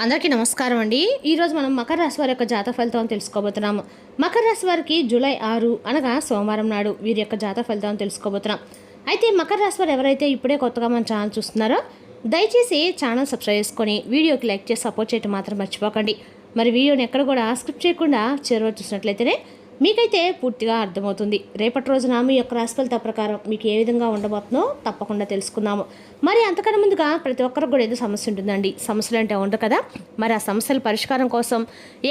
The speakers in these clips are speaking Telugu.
అందరికీ నమస్కారం అండి. ఈరోజు మనం మకర రాశి వారి యొక్క జాతక ఫలితాలను తెలుసుకోబోతున్నాము. మకర రాశి వారికి జూలై 6 అనగా సోమవారం నాడు వీరి యొక్క జాతక ఫలితాలను తెలుసుకోబోతున్నాం. అయితే మకర రాశి వారు ఎవరైతే ఇప్పుడే కొత్తగా మన ఛానల్ చూస్తున్నారో దయచేసి ఛానల్ సబ్స్క్రైబ్ చేసుకొని వీడియోకి లైక్ చేసి సపోర్ట్ చేయడం మాత్రం మర్చిపోకండి. మరి వీడియోని ఎక్కడ కూడా స్కిప్ చేయకుండా చివరి చూసినట్లయితేనే మీకైతే పూర్తిగా అర్థమవుతుంది. రేపటి రోజున మీ యొక్క రాశి ఫలిత ప్రకారం మీకు ఏ విధంగా ఉండబోతుందో తప్పకుండా తెలుసుకుందాము. మరి అంతకన్నా ముందుగా ప్రతి ఒక్కరికి కూడా ఏదో సమస్య ఉంటుందండి. సమస్యలు అంటే ఉండవు కదా. మరి ఆ సమస్యల పరిష్కారం కోసం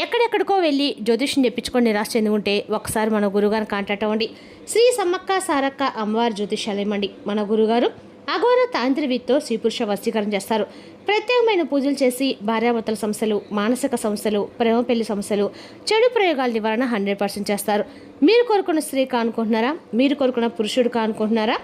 ఎక్కడెక్కడికో వెళ్ళి జ్యోతిష్యం చెప్పించుకొని నిరాశ చెందుకుంటే ఒకసారి మన గురుగారిని కాంటాక్ట్ అవ్వండి. శ్రీ సమ్మక్క సారక్క అమ్మవారి జ్యోతిష్యాలయం అండి. మన గురుగారు అఘోర తాంత్రికతో స్త్రీ పురుష వశీకరణ చేస్తారు. ప్రత్యేకమైన పూజలు చేసి భార్యాభర్తల సమస్యలు, మానసిక సమస్యలు, ప్రేమ పెళ్లి సమస్యలు, చెడు ప్రయోగాల నివారణ 100% చేస్తారు. మీరు కోరుకున్న స్త్రీ కానుకుంటున్నారా? మీరు కోరుకున్న పురుషుడు కానుకుంటున్నారా?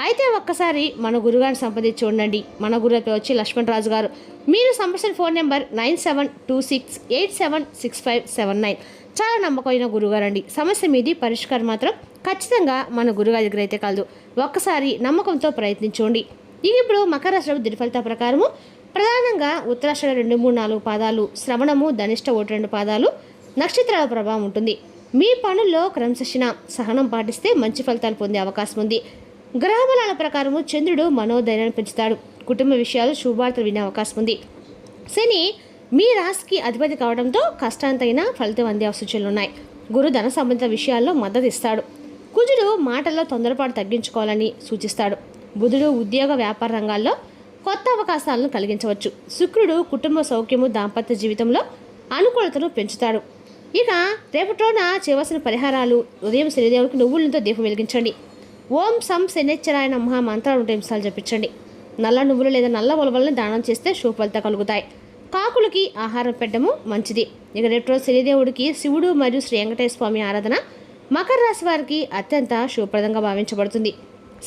అయితే ఒక్కసారి మన గురుగారిని సంప్రదించి చూడండి. మన గురువు వచ్చి లక్ష్మణరాజు గారు. మీరు సంప్రదించిన ఫోన్ నెంబర్ 9726876579. చాలా నమ్మకమైన గురుగారు అండి. సమస్య మీది పరిష్కారం మాత్రం ఖచ్చితంగా మన గురుగారి దగ్గర అయితే కలదు. ఒక్కసారి నమ్మకంతో ప్రయత్నించండి. ఇప్పుడు మకర రాశి దిన ఫలితాల ప్రకారము ప్రధానంగా ఉత్తరాషాఢ 2, 3, 4 పాదాలు, శ్రవణము, ధనిష్ట 1, 2 పాదాలు నక్షత్రాల ప్రభావం ఉంటుంది. మీ పనుల్లో క్రమశిక్షణ సహనం పాటిస్తే మంచి ఫలితాలు పొందే అవకాశం ఉంది. గ్రహబలాల ప్రకారము చంద్రుడు మనోధైర్యాన్ని పెంచుతాడు. కుటుంబ విషయాలు శుభవార్తలు వినే అవకాశం ఉంది. శని మీ రాశికి అధిపతి కావడంతో కష్టాంతైన ఫలితం అందే సూచనలు ఉన్నాయి. గురు ధన సంబంధిత విషయాల్లో మద్దతు ఇస్తాడు. కుజుడు మాటల్లో తొందరపాటు తగ్గించుకోవాలని సూచిస్తాడు. బుధుడు ఉద్యోగ వ్యాపార రంగాల్లో కొత్త అవకాశాలను కలిగించవచ్చు. శుక్రుడు కుటుంబ సౌఖ్యము, దాంపత్య జీవితంలో అనుకూలతను పెంచుతాడు. ఇక రేపటి రోజున చేయవలసిన పరిహారాలు: ఉదయం శనిదేవుడికి నువ్వులతో దీపం వెలిగించండి. ఓం సం శనిచ్చరాయ నమః మంత్రాలు 100 నిమిషాలు జపించండి. నల్ల నువ్వులు లేదా నల్ల ఉలవలను దానం చేస్తే శుభ ఫలితాలు కలుగుతాయి. కాకులకి ఆహారం పెట్టడము మంచిది. ఇక రేపు రోజు శనిదేవుడికి శివుడు మరియు శ్రీ వెంకటేశ్వర స్వామి ఆరాధన మకర రాశి వారికి అత్యంత శుభప్రదంగా భావించబడుతుంది.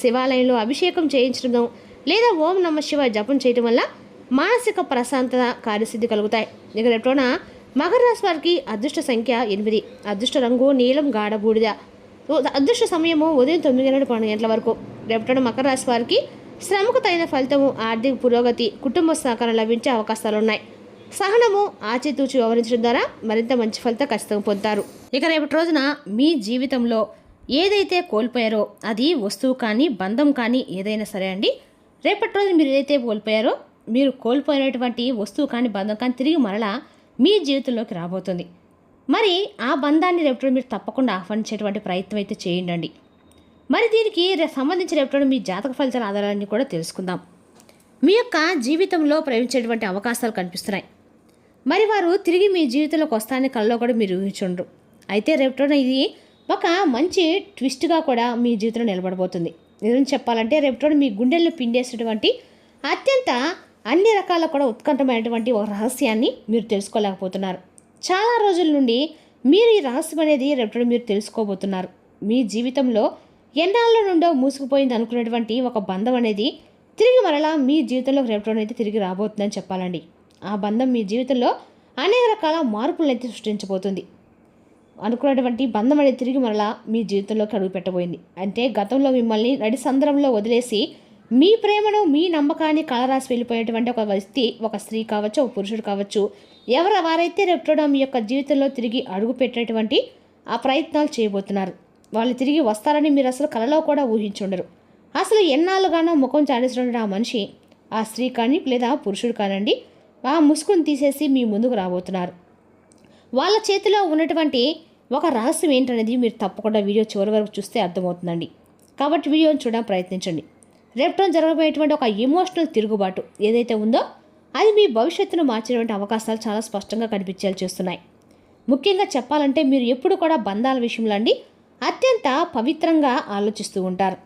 శివాలయంలో అభిషేకం చేయించడం లేదా ఓం నమః శివాయ జపం చేయడం వల్ల మానసిక ప్రశాంతత, కార్యసిద్ధి కలుగుతాయి. ఇక రేపున మకర రాశి వారికి అదృష్ట సంఖ్య 8, అదృష్ట రంగు నీలం గాఢ బూడిద, అదృష్ట సమయము ఉదయం 9 నుండి 12 గంటల వరకు. రేపటి మకర రాశి వారికి శ్రమకు తగిన ఫలితము, ఆర్థిక పురోగతి, కుటుంబ సహకారం లభించే అవకాశాలున్నాయి. సహనము, ఆచితూచి వ్యవహరించడం ద్వారా మరింత మంచి ఫలితం ఖచ్చితంగా పొందుతారు. ఇక రేపటి రోజున మీ జీవితంలో ఏదైతే కోల్పోయారో అది వస్తువు కానీ బంధం కానీ ఏదైనా సరే అండి, రేపటి రోజున మీరు ఏదైతే కోల్పోయారో మీరు కోల్పోయినటువంటి వస్తువు కానీ బంధం కానీ తిరిగి మరలా మీ జీవితంలోకి రాబోతుంది. మరి ఆ బంధాన్ని రేపటి రోజు మీరు తప్పకుండా ఆహ్వానించేటువంటి ప్రయత్నం అయితే చేయండి. మరి దీనికి సంబంధించిన రేపటి మీ జాతక ఫలితాల ఆధారాన్ని కూడా తెలుసుకుందాం. మీ యొక్క జీవితంలో ప్రవేశించేటువంటి అవకాశాలు కనిపిస్తున్నాయి. మరి వారు తిరిగి మీ జీవితంలోకి వస్తారని కల్లో కూడా మీరు ఊహించుండ్రు. అయితే రేపటి ఇది ఒక మంచి ట్విస్ట్గా కూడా మీ జీవితంలో నిలబడబోతుంది. నిజం చెప్పాలంటే రేపటి మీ గుండెల్లో పిండేసేటువంటి అత్యంత అన్ని రకాల కూడా ఉత్కంఠమైనటువంటి ఒక రహస్యాన్ని మీరు తెలుసుకోలేకపోతున్నారు. చాలా రోజుల నుండి మీరు ఈ రహస్యం అనేది రేపటి మీరు తెలుసుకోబోతున్నారు. మీ జీవితంలో ఎన్నాళ్ళ నుండో మూసుకుపోయింది అనుకునేటువంటి ఒక బంధం అనేది తిరిగి మరలా మీ జీవితంలో రేపటి అయితే తిరిగి రాబోతుందని చెప్పాలండి. ఆ బంధం మీ జీవితంలో అనేక రకాల మార్పులను అయితే సృష్టించబోతుంది. అనుకున్నటువంటి బంధం అనేది తిరిగి మరలా మీ జీవితంలోకి అడుగు పెట్టబోయింది. అంటే గతంలో మిమ్మల్ని నడి సందర్భంలో వదిలేసి మీ ప్రేమను, మీ నమ్మకాన్ని కలరాసి వెళ్ళిపోయేటువంటి ఒక వ్యక్తి, ఒక స్త్రీ కావచ్చు, ఒక పురుషుడు కావచ్చు, వారైతే రేపటి మీ యొక్క జీవితంలో తిరిగి అడుగు పెట్టేటువంటి ఆ ప్రయత్నాలు చేయబోతున్నారు. వాళ్ళు తిరిగి వస్తారని మీరు అసలు కలలో కూడా ఊహించుండరు. అసలు ఎన్నాళ్ళుగానో ముఖం చాడేసినటువంటి ఆ మనిషి, ఆ స్త్రీ కానీ లేదా పురుషుడు కానండి, ఆ ముసుగును తీసేసి మీ ముందుకు రాబోతున్నారు. వాళ్ళ చేతిలో ఉన్నటువంటి ఒక రహస్యం ఏంటనేది మీరు తప్పకుండా వీడియో చివరి వరకు చూస్తే అర్థమవుతుందండి. కాబట్టి వీడియోని చూడడానికి ప్రయత్నించండి. రేపటి జరగబోయేటువంటి ఒక ఎమోషనల్ తిరుగుబాటు ఏదైతే ఉందో అది మీ భవిష్యత్తును మార్చేటువంటి అవకాశాలు చాలా స్పష్టంగా కనిపించేలా చేస్తున్నాయి. ముఖ్యంగా చెప్పాలంటే మీరు ఎప్పుడు కూడా బంధాల విషయంలో అండి అత్యంత పవిత్రంగా ఆలోచిస్తూ ఉంటారు.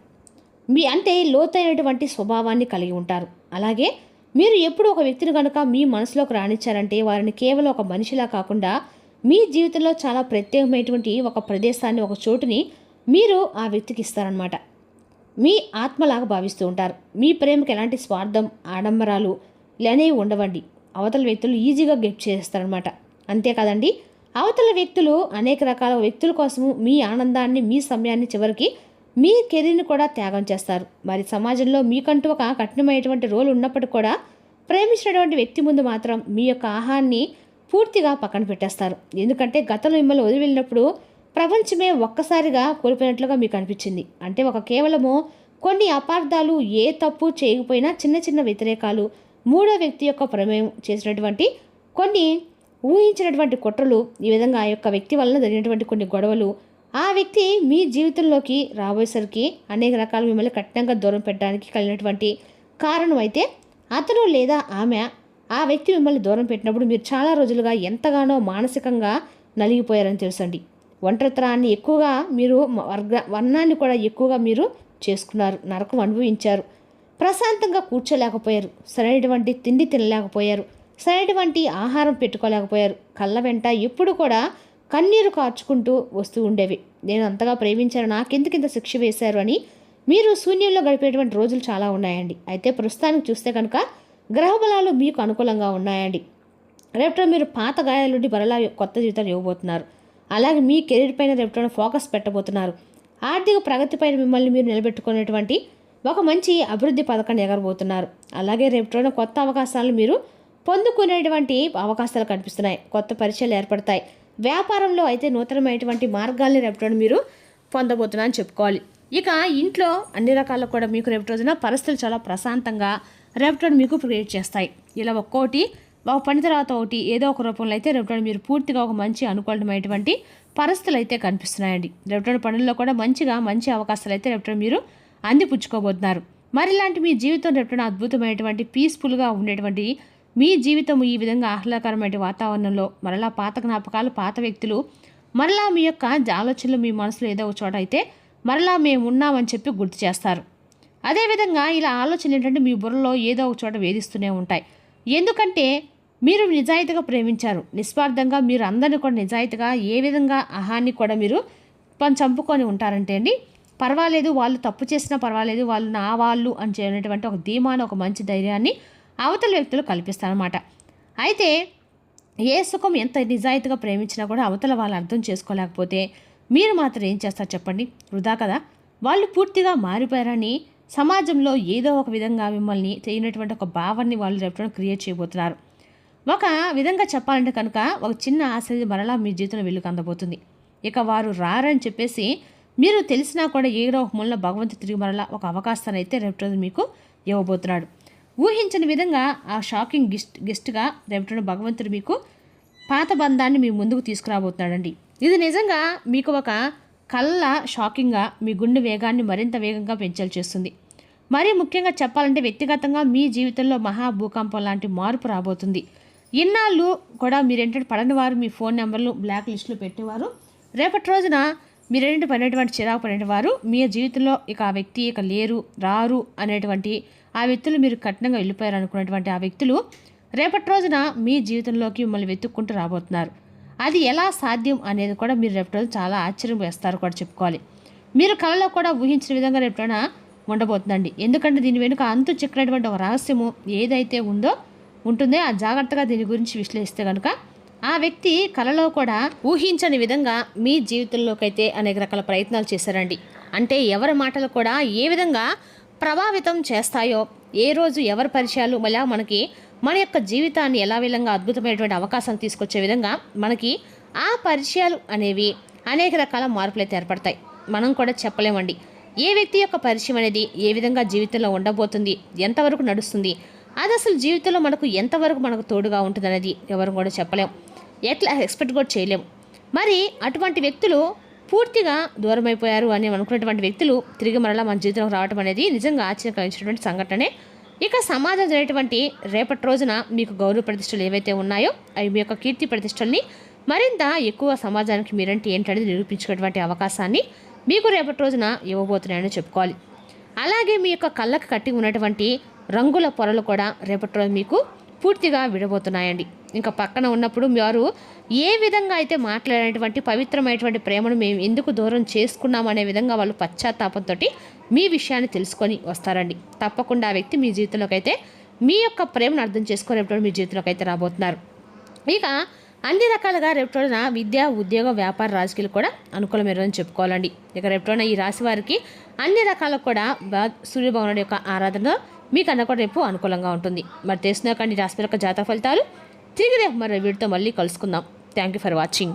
అంటే లోతైనటువంటి స్వభావాన్ని కలిగి ఉంటారు. అలాగే మీరు ఎప్పుడు ఒక వ్యక్తిని కనుక మీ మనసులోకి రానిచ్చారంటే వారిని కేవలం ఒక మనిషిలా కాకుండా మీ జీవితంలో చాలా ప్రత్యేకమైనటువంటి ఒక ప్రదేశాన్ని, ఒక చోటుని మీరు ఆ వ్యక్తికి ఇస్తారనమాట. మీ ఆత్మలాగా భావిస్తూ ఉంటారు. మీ ప్రేమకి ఎలాంటి స్వార్థం, ఆడంబరాలు అనేవి ఉండవండి. అవతల వ్యక్తులు ఈజీగా గెట్ చేస్తారనమాట. అంతేకాదండి, అవతల వ్యక్తులు అనేక రకాల వ్యక్తుల కోసము మీ ఆనందాన్ని, మీ సమయాన్ని, చివరికి మీ కెరీర్ని కూడా త్యాగం చేస్తారు. మరి సమాజంలో మీకంటూ ఒక కఠినమైనటువంటి రోల్ ఉన్నప్పటికీ కూడా ప్రేమించినటువంటి వ్యక్తి ముందు మాత్రం మీ యొక్క ఆహారాన్ని పూర్తిగా పక్కన పెట్టేస్తారు. ఎందుకంటే గతంలో మిమ్మల్ని వదిలి వెళ్ళినప్పుడు ప్రపంచమే ఒక్కసారిగా కోల్పోయినట్లుగా మీకు అనిపించింది. అంటే కేవలము కొన్ని అపార్థాలు, ఏ తప్పు చేయకపోయినా చిన్న చిన్న వ్యతిరేకాలు, మూడో వ్యక్తి యొక్క ప్రమేయం చేసినటువంటి కొన్ని ఊహించినటువంటి కుట్రలు, ఈ విధంగా ఆ యొక్క వ్యక్తి వలన జరిగినటువంటి కొన్ని గొడవలు, ఆ వ్యక్తి మీ జీవితంలోకి రాబోయేసరికి అనేక రకాలు మిమ్మల్ని కఠినంగా దూరం పెట్టడానికి కలిగినటువంటి కారణం అయితే అతను లేదా ఆమె ఆ వ్యక్తి మిమ్మల్ని దూరం పెట్టినప్పుడు మీరు చాలా రోజులుగా ఎంతగానో మానసికంగా నలిగిపోయారని తెలుసండి. ఒంటరితనాన్ని ఎక్కువగా మీరు వర్ణాన్ని కూడా ఎక్కువగా మీరు చేసుకున్నారు, నరకం అనుభవించారు, ప్రశాంతంగా కూర్చోలేకపోయారు, సరైనటువంటి తిండి తినలేకపోయారు, సరైనటువంటి ఆహారం పెట్టుకోలేకపోయారు, కళ్ళ వెంట ఎప్పుడు కూడా కన్నీరు కార్చుకుంటూ వస్తూ ఉండేవి. నేను అంతగా ప్రేమించాను, నాకెందుకింత శిక్ష వేశారు అని మీరు శూన్యంలో గడిపేటువంటి రోజులు చాలా ఉన్నాయండి. అయితే ప్రస్తుతానికి చూస్తే కనుక గ్రహబలాలు మీకు అనుకూలంగా ఉన్నాయండి. రేపటి మీరు పాత గాయాల నుండి మరలా కొత్త జీవితాలు ఇవ్వబోతున్నారు. అలాగే మీ కెరీర్ పైన రేపటి ఫోకస్ పెట్టబోతున్నారు. ఆర్థిక ప్రగతి పైన మిమ్మల్ని మీరు నిలబెట్టుకునేటువంటి ఒక మంచి అభివృద్ధి పథకాన్ని ఎగరబోతున్నారు. అలాగే రేపటి కొత్త అవకాశాలను మీరు పొందుకునేటువంటి అవకాశాలు కనిపిస్తున్నాయి. కొత్త పరిచయాలు ఏర్పడతాయి. వ్యాపారంలో అయితే నూతనమైనటువంటి మార్గాల్ని రేపటి మీరు పొందబోతున్నా అని చెప్పుకోవాలి. ఇక ఇంట్లో అన్ని రకాల్లో కూడా మీకు రేపటి రోజున పరిస్థితులు చాలా ప్రశాంతంగా రేపటి మీకు క్రియేట్ చేస్తాయి. ఇలా ఒక్కోటి ఒక పని తర్వాత ఒకటి ఏదో ఒక రూపంలో అయితే రేపటి మీరు పూర్తిగా ఒక మంచి అనుకూలమైనటువంటి పరిస్థితులు అయితే కనిపిస్తున్నాయండి. రేపటి పనుల్లో కూడా మంచి అవకాశాలు అయితే రేపటి మీరు అందిపుచ్చుకోబోతున్నారు. మరి ఇలాంటి మీ జీవితం రేపటి అద్భుతమైనటువంటి పీస్ఫుల్గా ఉండేటువంటి మీ జీవితం ఈ విధంగా ఆహ్లాదకరమైన వాతావరణంలో మరలా పాత జ్ఞాపకాలు, పాత వ్యక్తులు, మరలా మీ యొక్క ఆలోచనలు మీ మనసులో ఏదో ఒక చోట అయితే మరలా మేము ఉన్నామని చెప్పి గుర్తు చేస్తారు. అదేవిధంగా ఇలా ఆలోచనలు ఏంటంటే మీ బుర్రలో ఏదో ఒక చోట వేధిస్తూనే ఉంటాయి. ఎందుకంటే మీరు నిజాయితీగా ప్రేమించారు, నిస్వార్థంగా మీరు అందరినీ కూడా నిజాయితీగా ఏ విధంగా ఆహాన్ని కూడా మీరు చంపుకొని ఉంటారంటే అండి, పర్వాలేదు వాళ్ళు తప్పు చేసినా పర్వాలేదు, వాళ్ళు నా వాళ్ళు అని చేయనటువంటి ఒక ధీమాన ఒక మంచి ధైర్యాన్ని అవతల వ్యక్తులు కల్పిస్తారన్నమాట. అయితే ఏ సుఖం ఎంత నిజాయితీగా ప్రేమించినా కూడా అవతల వాళ్ళు అర్థం చేసుకోలేకపోతే మీరు మాత్రం ఏం చేస్తారు చెప్పండి? వృధా కదా. వాళ్ళు పూర్తిగా మారిపోయారని సమాజంలో ఏదో ఒక విధంగా మిమ్మల్ని చేయనటువంటి ఒక భావాన్ని వాళ్ళు రేపటి క్రియేట్ చేయబోతున్నారు. ఒక విధంగా చెప్పాలంటే కనుక ఒక చిన్న ఆశ మరలా మీ జీవితంలో వెలుగు అందబోతుంది. ఇక వారు రారని చెప్పేసి మీరు తెలిసినా కూడా ఏదో ఒక మూలన భగవంతుడు తిరిగి మరలా ఒక అవకాశాన్ని అయితే రేపటి మీకు ఇవ్వబోతున్నాడు. ఊహించని విధంగా ఆ షాకింగ్ గెస్ట్గా రేపటి భగవంతుడు మీకు పాత బంధాన్ని మీ ముందుకు తీసుకురాబోతున్నాడండి. ఇది నిజంగా మీకు ఒక కళ్ళ షాకింగ్గా మీ గుండె వేగాన్ని మరింత వేగంగా పెంచేలా చేస్తుంది. మరీ ముఖ్యంగా చెప్పాలంటే వ్యక్తిగతంగా మీ జీవితంలో మహాభూకంపం లాంటి మార్పు రాబోతుంది. ఇన్నాళ్ళు కూడా మీరేంటంటే పడని వారు మీ ఫోన్ నెంబర్లు బ్లాక్ లిస్టులు పెట్టేవారు, రేపటి రోజున మీరేంటి పడినటువంటి చిరాకు పడినవారు మీ జీవితంలో ఇక ఆ వ్యక్తి ఇక లేరు, రారు అనేటువంటి ఆ వ్యక్తులు మీరు కఠినంగా వెళ్ళిపోయారు అనుకున్నటువంటి ఆ వ్యక్తులు రేపటి రోజున మీ జీవితంలోకి మిమ్మల్ని వెతుక్కుంటూ రాబోతున్నారు. అది ఎలా సాధ్యం అనేది కూడా మీరు రేపటి రోజు చాలా ఆశ్చర్యం వేస్తారు కూడా చెప్పుకోవాలి. మీరు కళలో కూడా ఊహించిన విధంగా రేపటిన ఉండబోతుందండి. ఎందుకంటే దీని వెనుక అంతు చిక్కినటువంటి ఒక రహస్యము ఏదైతే ఉంటుందో ఆ జాగ్రత్తగా దీని గురించి విశ్లేషిస్తే కనుక ఆ వ్యక్తి కళలో కూడా ఊహించని విధంగా మీ జీవితంలోకి అయితే అనేక రకాల ప్రయత్నాలు చేశారండి. అంటే ఎవరి మాటలు కూడా ఏ విధంగా ప్రభావితం చేస్తాయో, ఏ రోజు ఎవరి పరిచయాలు మళ్ళీ మనకి మన యొక్క జీవితాన్ని ఎలా విధంగా అద్భుతమైనటువంటి అవకాశాలు తీసుకొచ్చే విధంగా మనకి ఆ పరిచయాలు అనేవి అనేక రకాల మార్పులు అయితే ఏర్పడతాయి. మనం కూడా చెప్పలేమండి ఏ వ్యక్తి యొక్క పరిచయం అనేది ఏ విధంగా జీవితంలో ఉండబోతుంది, ఎంతవరకు నడుస్తుంది, అది అసలు జీవితంలో ఎంతవరకు తోడుగా ఉంటుంది అనేది ఎవరు కూడా చెప్పలేం, ఎట్లా ఎక్స్పెక్ట్ కూడా చేయలేము. మరి అటువంటి వ్యక్తులు పూర్తిగా దూరం అయిపోయారు అని అనుకున్నటువంటి వ్యక్తులు తిరిగి మరలా మన జీవితంలోకి రావడం అనేది నిజంగా ఆశ్చర్యం కలిగించినటువంటి సంఘటనే. ఇక సమాజం జరిగేటువంటి రేపటి రోజున మీకు గౌరవ ప్రతిష్టలు ఏవైతే ఉన్నాయో అవి మీ యొక్క కీర్తి ప్రతిష్టల్ని మరింత ఎక్కువ సమాజానికి మీరంటే ఏంటనేది నిరూపించుకునేటువంటి అవకాశాన్ని మీకు రేపటి రోజున ఇవ్వబోతున్నాయని చెప్పుకోవాలి. అలాగే మీ యొక్క కళ్ళకు కట్టి ఉన్నటువంటి రంగుల పొరలు కూడా రేపటి రోజు మీకు పూర్తిగా విడబోతున్నాయండి. ఇంకా పక్కన ఉన్నప్పుడు వారు ఏ విధంగా అయితే మాట్లాడేటువంటి పవిత్రమైనటువంటి ప్రేమను మేము ఎందుకు దూరం చేసుకున్నాం అనే విధంగా వాళ్ళు పశ్చాత్తాపంతో మీ విషయాన్ని తెలుసుకొని వస్తారండి. తప్పకుండా ఆ వ్యక్తి మీ జీవితంలోకి అయితే మీ యొక్క ప్రేమను అర్థం చేసుకునేప్పుడు మీ జీవితంలోకి అయితే రాబోతున్నారు. ఇక అన్ని రకాలుగా రేపటి రోజున విద్య, ఉద్యోగ, వ్యాపార, రాజకీయాలు కూడా అనుకూలమేరని చెప్పుకోవాలండి. ఇక రేపటి రోజున ఈ రాశి వారికి అన్ని రకాల కూడా సూర్యభగవానుడి యొక్క ఆరాధన మీకన్నా కూడా రేపు అనుకూలంగా ఉంటుంది. మరి తెలిసిన కానీ రాశి యొక్క జాతక ఫలితాలు తిరిగి రేపు మరో వీడితో మళ్ళీ కలుసుకుందాం. Thank you for watching.